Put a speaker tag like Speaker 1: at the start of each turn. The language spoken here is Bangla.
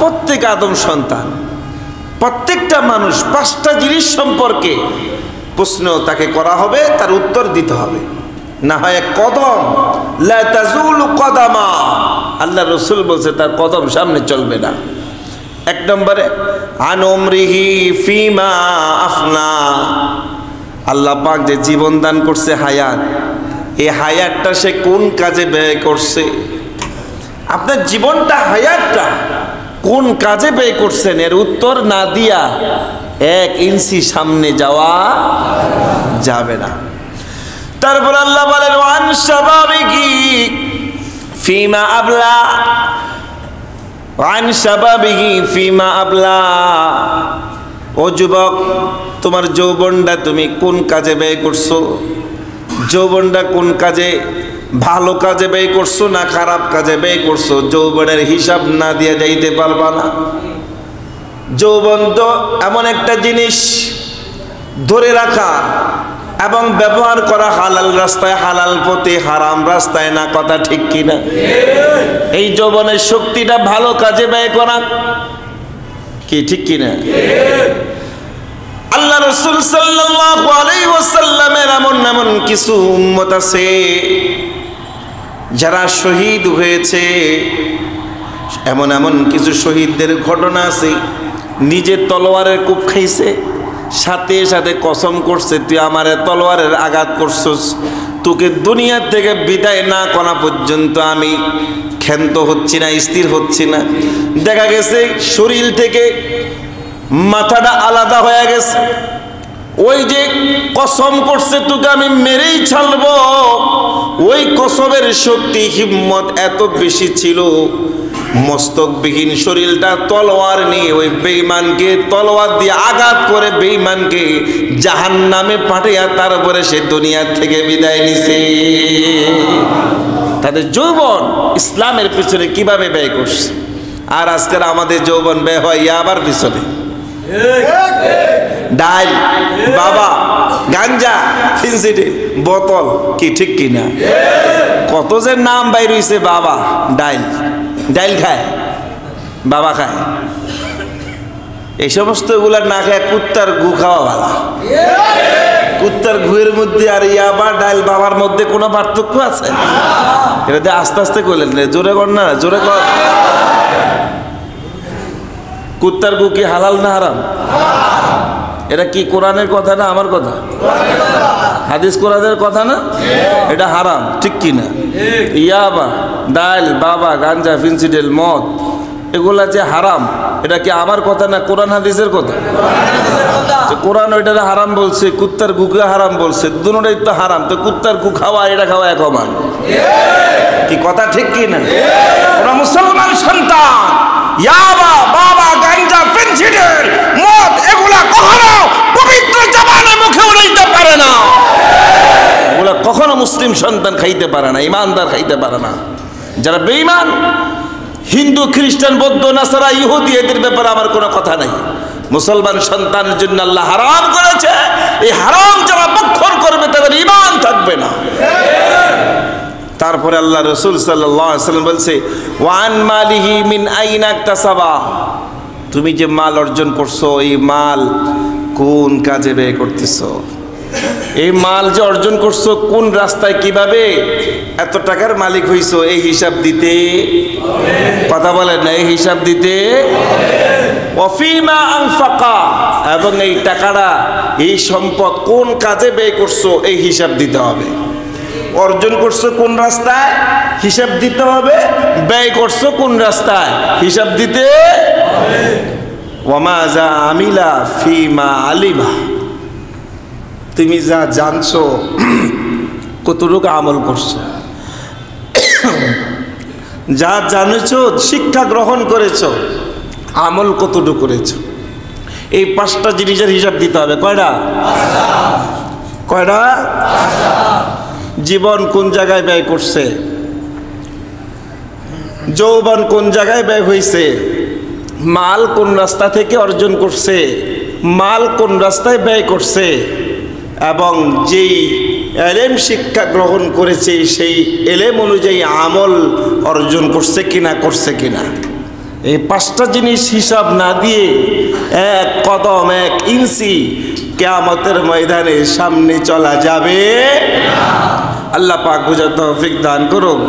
Speaker 1: প্রত্যেক আদম সন্তান, প্রত্যেকটা মানুষ 5টা জিনিস সম্পর্কে প্রশ্ন তাকে করা হবে, তার উত্তর দিতে হবে। না হয় কদম লা তাজুলু কদামা, আল্লাহ রসুল বলছে তার কদম সামনে চলবে না। 1 নম্বরে আন উমরিহি ফিমা আফনা, আল্লাহ পাক যে জীবন দান করছে হায়াত, এই হায়াতটা সে কোন কাজে ব্যয় করছে। আপনার জীবনটা হায়াতটা কোন কাজে ব্যয় করছেন, এর উত্তর না দিয়া 1 ইঞ্চি সামনে যাওয়া যাবে না। তারপর আল্লাহ বলেন ওয়ান শাবাবিহি ফিমা আবলা, ওয়ান শাবাবিহি ফিমা আবলা, ও যুবক তোমার যৌবনটা তুমি কোন কাজে ব্যয় করছো, যৌবনটা কোন কাজে, ভালো কাজে ব্যয় করছো না খারাপ কাজে ব্যয় করছো, যৌবনের হিসাব না দিয়ে যাইতে পারবা না। যৌবন তো এমন একটা জিনিস ধরে রাখা এবং ব্যবহার করা হালাল রাস্তায়, হালাল পথে, হারাম রাস্তায় না, কথা ঠিক কিনা? এই যৌবনের শক্তিটা ভালো কাজে ব্যয় করা, কি ঠিক কিনা? আল্লাহ রাসূল সাল্লাল্লাহু আলাইহি ওয়াসাল্লামের এমন কিছু উম্মত আছে যারা শহীদ হয়েছে। এমন কিছু শহীদদের ঘটনা আছে, নিজে তলোয়ারের কূপ খাইছে, সাথে সাথে কসম করছে তুই আমারে তলোয়ারের আঘাত করছস, তোকে দুনিয়া থেকে বিদায় না করা পর্যন্ত আমি ক্ষান্ত হচ্ছি না, স্থির হচ্ছি না। দেখা গেছে শরীর থেকে মাথাটা আলাদা হয়ে গেছে। ওই যে কসম করছে তোকে আমি মেরেই ছাড়বো, ওই কসমের শক্তি হিম্মত এত বেশি ছিল, মস্তকবিহীন শরীরটা তলোয়ার নিয়ে ওই বেঈমানকে তলোয়ার দিয়ে আঘাত করে বেঈমানকে জাহান্নামে পাঠিয়ে তারপরে সে দুনিয়া থেকে বিদায় নিছে। তাদের যৌবন ইসলামের পিছনে কিভাবে ব্যয় করছে। আর আজকের আমাদের যৌবন ব্যয় হয় ইয়াবার পিছনে, ডাল, বাবা, গাঞ্জা, ফিনসিডিল, বোতল, কি ঠিক কিনা? কত যে নাম বাইর হইছে, বাবা ডাইল, ডাইল খায়, বাবা খায়, এই সমস্ত গুলা না খায় কুত্তার গু খাওয়া ভালো। কুত্তার গুয়ের মধ্যে আর ইয়াবা ডাইল বাবার মধ্যে কোনো পার্থক্য আছে? এটা আস্তে আস্তে করলেন, জোরে কর না, জোরে কর। কুত্তার গু কি হালাল না হারাম? এটা কি কোরআনের কথা না আমার কথা? হাদিস কোরআনের কথা না? এটা হারাম, ঠিক কি না? ইয়াবা, ডাল, বাবা, গাঞ্জা, ফিনসিডেল, মদ, এগুলা যে হারাম, এটা কি আমার কথা না কোরআন হাদিসের কথা? কোরআন ওইটা হারাম বলছে, কুত্তার গুকে হারাম বলছে, দুটোটাই তো হারাম। তো কুত্তার গু খাওয়া এটা খাওয়া এক সমান, কি কথা ঠিক কি না? ওরা মুসলমান সন্তান, ইয়াবা, বাবা, গাঞ্জা, ফেনসিডিল, মদ, এগুলা কখনো পবিত্র জবানে মুখে উড়াইতে পারে না। এগুলা কখনো মুসলিম সন্তান খাইতে পারে না, ইমানদার খাইতে পারে না। যারা বেঈমান, হিন্দু, খ্রিস্টান, বৌদ্ধ, নাসারা, ইহুদি, এদের ব্যাপারে আমার কোনো কথা নাই। মুসলমান সন্তানের জন্য আল্লাহ হারাম করেছে, এই হারাম যারা ভক্ষণ করবে তাদের ঈমান থাকবে না। তারপরে আল্লাহ রাসূল সাল্লাল্লাহু আলাইহি ওয়াসাল্লাম বলছে ওয়ান মালিহি মিন আইনা ইকতাসাবা, তুমি যে মাল অর্জন করছো এই মাল কোন কাজে ব্যয় করতেছো, এই মাল যে অর্জন করছো কোন রাস্তায় কিভাবে এত টাকার মালিক হইছো, এই হিসাব দিতে কথা বলেন না, এই হিসাব দিতে ওয়াফিমা আনফাকা, এবং এই টাকাটা এই সম্পদ কোন কাজে ব্যয় করছো এই হিসাব দিতে হবে। অর্জন করছো কোন রাস্তায় হিসাব দিতে হবে, ব্যয় করছো কোন রাস্তায় হিসাব দিতে হবে। ওয়ামা যা আমিলা ফিমা আলিমা, তুমি যা জানছো কতটুকু আমল করছো, যা জানেছো শিক্ষা গ্রহণ করেছো আমল কতটুকু করেছো, এই 5টা জিনিসের হিসাব দিতে হবে। কয়টা? কয়টা? জীবন কোন জায়গায় ব্যয় করছে, যৌবন কোন জায়গায় ব্যয় হয়েছে, মাল কোন রাস্তা থেকে অর্জন করছে, মাল কোন রাস্তায় ব্যয় করছে, এবং যেই এলেম শিক্ষা গ্রহণ করেছে সেই এলেম অনুযায়ী আমল অর্জন করছে কিনা, করছে কিনা, এই পাঁচটা জিনিস হিসাব না দিয়ে এক কদম এক ইঞ্চি কিয়ামতের ময়দানে সামনে চলা যাবে না। আল্লাহ পাক বুঝার তৌফিক দান করুন।